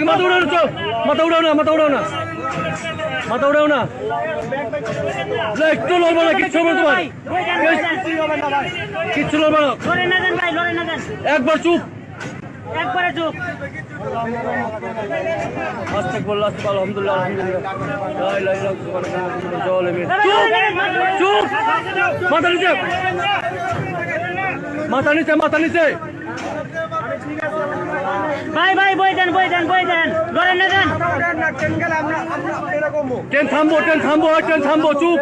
মাথা উড়াও না, মাথা উড়াও না, মাথা উড়াও না, মাথা উড়াও না, একটু লড়বো না, কিচ্ছু হবে তোমার, কিচ্ছু লড়বো না, একবার চুপ, একবারে চুপ। আস্তে বলল, আস্তে আলহামদুলিল্লাহ, আলহামদুলিল্লাহ, চুপ, মাথা নিচে, মাথা নিচে, মাথা নিচে, ভাই ভাই বই দেন, বই দেন, বই দেন, লড়েন না দেন। ট্রেন থামবো, ট্রেন থামবো, ট্রেন থামবো, চুপ,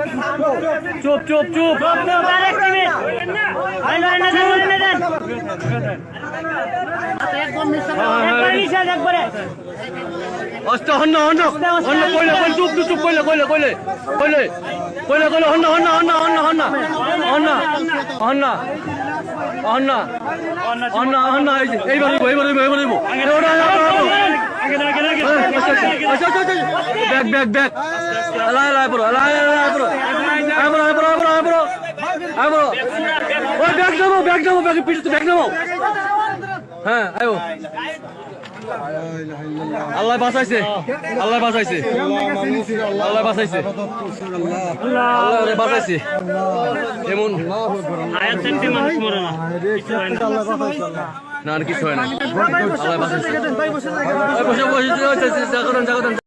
চুপ, চুপ, চুপ, আর এক মিনিট ভাই, লড়েন না দেন, লড়েন না দেন। একবার নিষেধ, একবারে আস্তে, হন্না, হন্না, হন্না, কইলে, কইলে, চুপ, চুপ, চুপ, কইলে, কইলে, কইলে, কইলে, কইলে, কইলে, হন্না, হন্না, হন্না, হন্না, হন্না, হন্না, হন্না, হন্না, হন্না, হন্না, এইবার হইব, এইবার হইব, এইবার হইব, ব্যাগ, ব্যাগ, ব্যাগ, লাই, লাই, পড়ো, লাই, লাই, পড়ো, আইবড়ো, আইবড়ো, আইবড়ো, আইবড়ো, আইবড়ো, ওই ব্যাগ নামো, ব্যাগ নামো, ব্যাগের পিছনে ব্যাগ নামো, হ্যাঁ, আইবো, আল্লাহ বাঁচাইছে, আল্লাহ বাঁচাইছে, আল্লাহ বাঁচাইছে, আল্লাহ বাঁচাইছে, এমন না আর কিছু হয় না, আল্লাহ বাঁচাইছে, বসে বসে